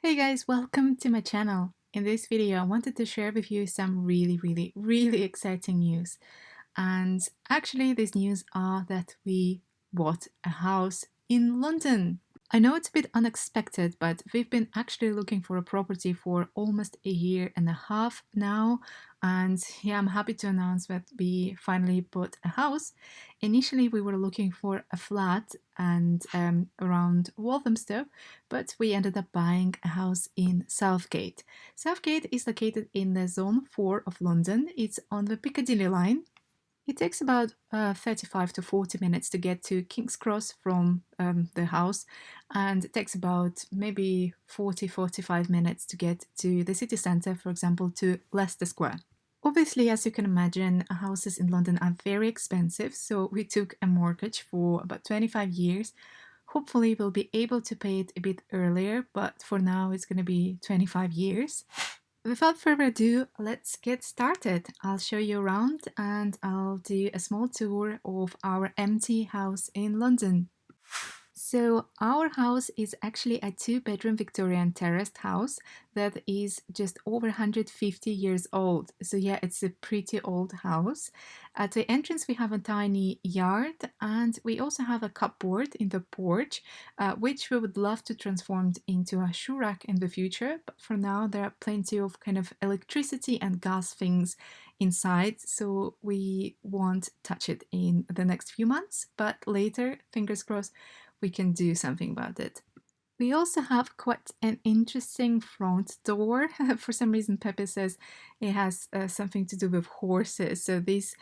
Hey guys, welcome to my channel. In this video, I wanted to share with you some really exciting news. And actually, these news are that we bought a house in London. I know it's a bit unexpected, but we've been actually looking for a property for almost a year and a half now. And yeah, I'm happy to announce that we finally bought a house. Initially, we were looking for a flat and around Walthamstow, but we ended up buying a house in Southgate. Southgate is located in the Zone 4 of London. It's on the Piccadilly line. It takes about 35 to 40 minutes to get to King's Cross from the house, and it takes about maybe 45 minutes to get to the city centre, for example, to Leicester Square. Obviously, as you can imagine, houses in London are very expensive, so we took a mortgage for about 25 years. Hopefully, we'll be able to pay it a bit earlier, but for now, it's going to be 25 years. Without further ado, let's get started. I'll show you around and I'll do a small tour of our empty house in London. So our house is actually a two-bedroom Victorian terraced house that is just over 150 years old. So yeah, it's a pretty old house. At the entrance we have a tiny yard, and we also have a cupboard in the porch, which we would love to transform into a shoe rack in the future. But for now there are plenty of kind of electricity and gas things inside, so we won't touch it in the next few months. But later, fingers crossed, we can do something about it. We also have quite an interesting front door. For some reason, Pepe says it has something to do with horses. So these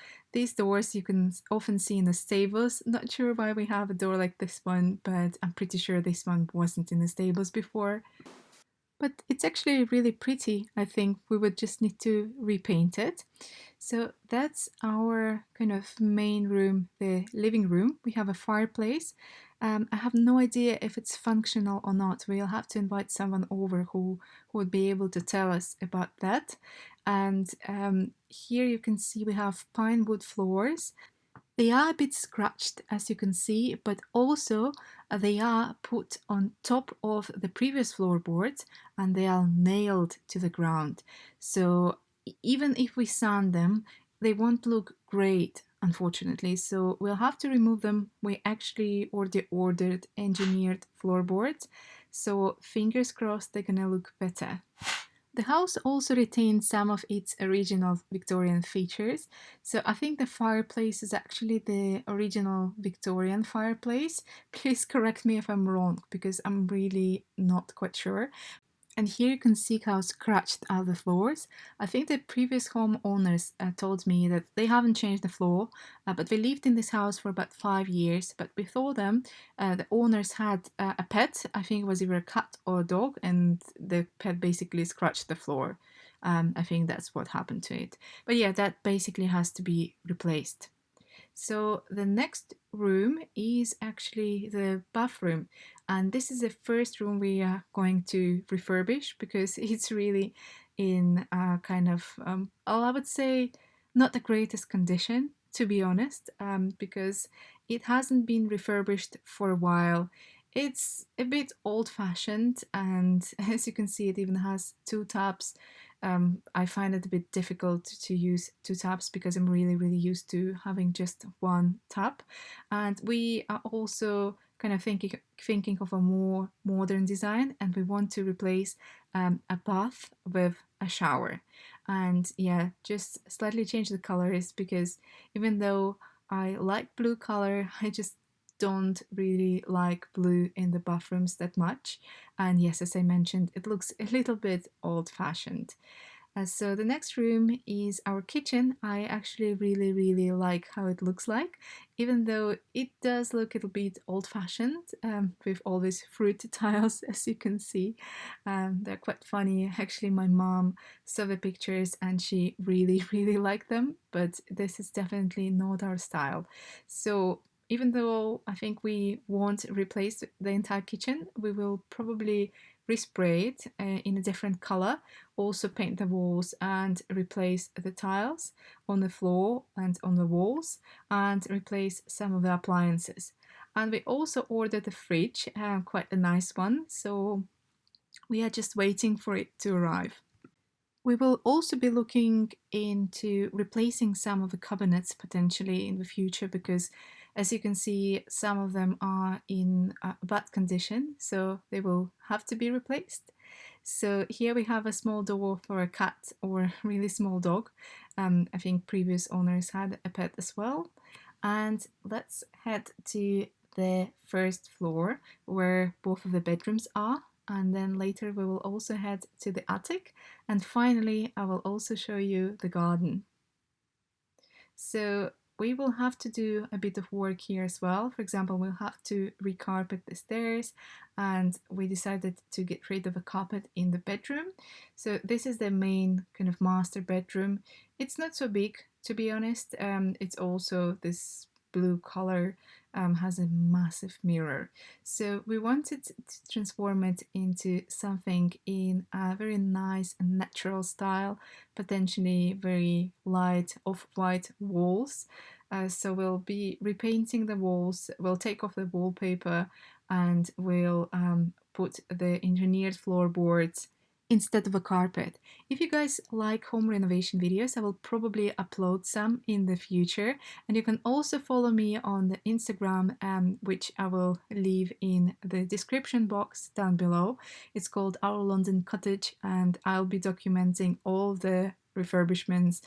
doors you can often see in the stables. Not sure why we have a door like this one, but I'm pretty sure this one wasn't in the stables before. But it's actually really pretty. I think we would just need to repaint it. So that's our kind of main room, the living room. We have a fireplace. I have no idea if it's functional or not. We'll have to invite someone over who would be able to tell us about that. And here you can see we have pine wood floors. They are a bit scratched, as you can see, but also they are put on top of the previous floorboards and they are nailed to the ground. So even if we sand them, they won't look great, unfortunately. So we'll have to remove them. We actually already ordered engineered floorboards, so fingers crossed they're gonna look better. The house also retains some of its original Victorian features, so I think the fireplace is actually the original Victorian fireplace. Please correct me if I'm wrong, because I'm really not quite sure. And here you can see how scratched are the floors. I think the previous homeowners told me that they haven't changed the floor, but they lived in this house for about 5 years. But before them, the owners had a pet. I think it was either a cat or a dog, and the pet basically scratched the floor. I think that's what happened to it. But yeah, that basically has to be replaced. So the next room is actually the bathroom, and this is the first room we are going to refurbish because it's really in a kind of, I would say, not the greatest condition, to be honest, because it hasn't been refurbished for a while. It's a bit old-fashioned, and as you can see, it even has two taps. I find it a bit difficult to use two taps because I'm really used to having just one tap. And we are also kind of thinking of a more modern design, and we want to replace a bath with a shower. And yeah, just slightly change the colors because even though I like blue color, I just don't really like blue in the bathrooms that much. And yes, as I mentioned, it looks a little bit old-fashioned. So the next room is our kitchen. I actually really like how it looks like, even though it does look a little bit old-fashioned with all these fruit tiles, as you can see. They're quite funny. Actually, my mom saw the pictures and she really liked them, but this is definitely not our style. So even though I think we won't replace the entire kitchen, we will probably respray it in a different color, also paint the walls and replace the tiles on the floor and on the walls, and replace some of the appliances. And we also ordered a fridge, quite a nice one, so We are just waiting for it to arrive. We will also be looking into replacing some of the cabinets potentially in the future because, as you can see, some of them are in bad condition, so they will have to be replaced. So here we have a small door for a cat or a really small dog. I think previous owners had a pet as well. And let's head to the first floor where both of the bedrooms are, and then later we will also head to the attic, and finally I will also show you the garden. So we will have to do a bit of work here as well. For example, we'll have to recarpet the stairs, and we decided to get rid of a carpet in the bedroom. So this is the main kind of master bedroom. It's not so big, to be honest. It's also this blue color, has a massive mirror. So we wanted to transform it into something in a very nice and natural style, potentially very light off-white walls. So we'll be repainting the walls, we'll take off the wallpaper, and we'll put the engineered floorboards instead of a carpet. If you guys like home renovation videos, I will probably upload some in the future, and you can also follow me on the Instagram, which I will leave in the description box down below. It's called Our London Cottage, and I'll be documenting all the refurbishments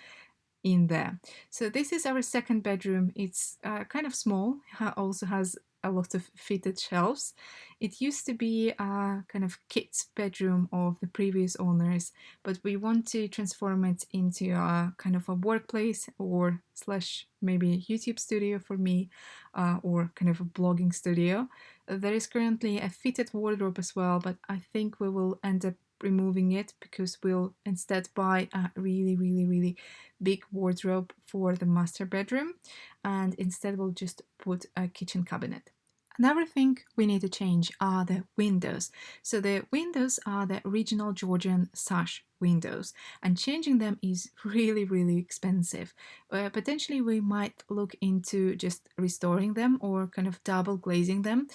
in there. So this is our second bedroom. It's kind of small, also has a lot of fitted shelves. It used to be a kind of kids bedroom of the previous owners, but we want to transform it into a kind of a workplace or slash maybe a YouTube studio for me, or kind of a blogging studio. There is currently a fitted wardrobe as well, but I think we will end up removing it because we'll instead buy a really big wardrobe for the master bedroom, and instead we'll just put a kitchen cabinet. Another thing we need to change are the windows. So the windows are the original Georgian sash windows, and changing them is really expensive. Potentially we might look into just restoring them or kind of double glazing them,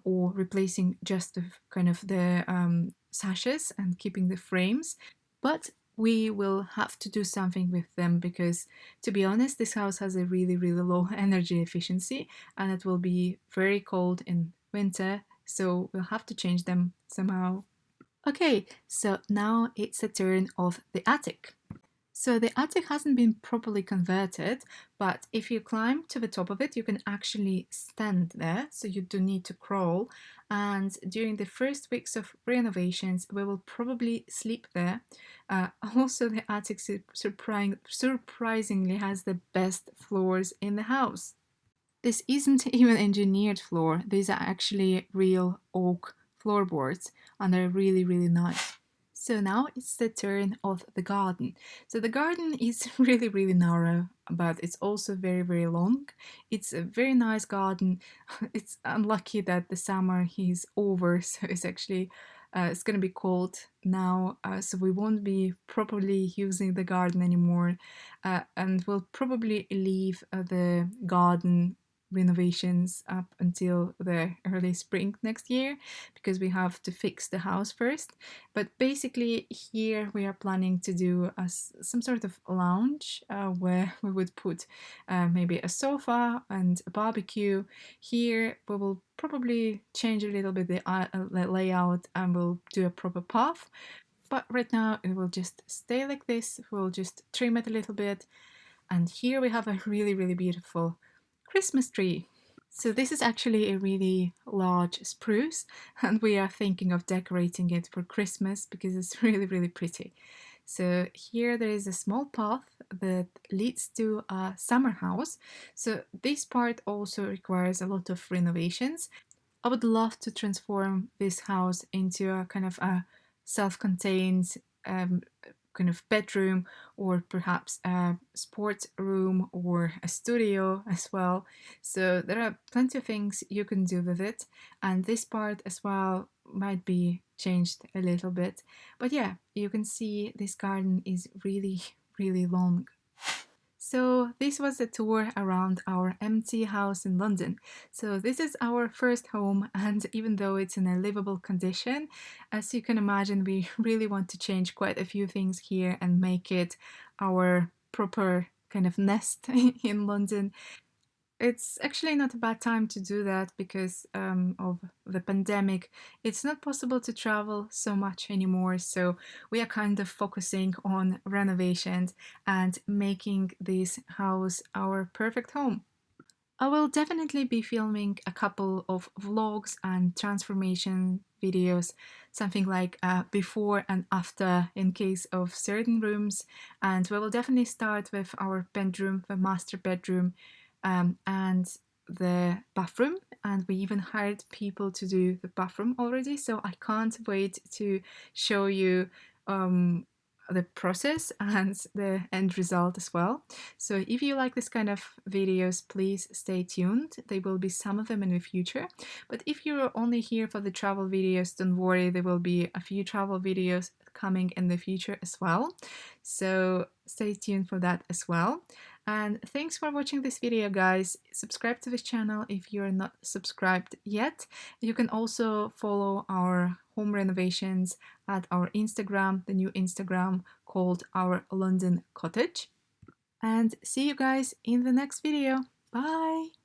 or replacing just the kind of the sashes and keeping the frames. But we will have to do something with them because, to be honest, this house has a really low energy efficiency, and it will be very cold in winter, so we'll have to change them somehow. Okay, so now it's the turn of the attic. So the attic hasn't been properly converted, but if you climb to the top of it, you can actually stand there, so you don't need to crawl. And during the first weeks of renovations, we will probably sleep there. Also, the attic surprisingly has the best floors in the house. This isn't even engineered floor, these are actually real oak floorboards, and they're really nice. So now it's the turn of the garden. So the garden is really narrow, but it's also very long. It's a very nice garden. It's unlucky that the summer is over, so it's actually it's gonna be cold now, so we won't be properly using the garden anymore, and we'll probably leave the garden renovations up until the early spring next year because we have to fix the house first. But basically here we are planning to do some sort of lounge, where we would put maybe a sofa and a barbecue. Here we will probably change a little bit the layout, and we'll do a proper path, but right now it will just stay like this. We'll just trim it a little bit, and here we have a really beautiful Christmas tree. So this is actually a really large spruce, and we are thinking of decorating it for Christmas because it's really pretty. So here there is a small path that leads to a summer house. So this part also requires a lot of renovations. I would love to transform this house into a kind of a self-contained kind of bedroom, or perhaps a sports room or a studio as well. So there are plenty of things you can do with it, and this part as well might be changed a little bit. But yeah, you can see this garden is really long. So this was a tour around our empty house in London. So this is our first home, and even though it's in a livable condition, as you can imagine, we really want to change quite a few things here and make it our proper kind of nest in London. It's actually not a bad time to do that because of the pandemic. It's not possible to travel so much anymore, so we are kind of focusing on renovations and making this house our perfect home. I will definitely be filming a couple of vlogs and transformation videos, something like before and after in case of certain rooms. And we will definitely start with our bedroom, the master bedroom, and the bathroom. And we even hired people to do the bathroom already, so I can't wait to show you the process and the end result as well. So if you like this kind of videos, please stay tuned. There will be some of them in the future. But if you're only here for the travel videos, don't worry, there will be a few travel videos coming in the future as well. So stay tuned for that as well. And thanks for watching this video, guys. Subscribe to this channel if you're not subscribed yet. You can also follow our home renovations at our Instagram, the new Instagram called Our London Cottage. And see you guys in the next video. Bye!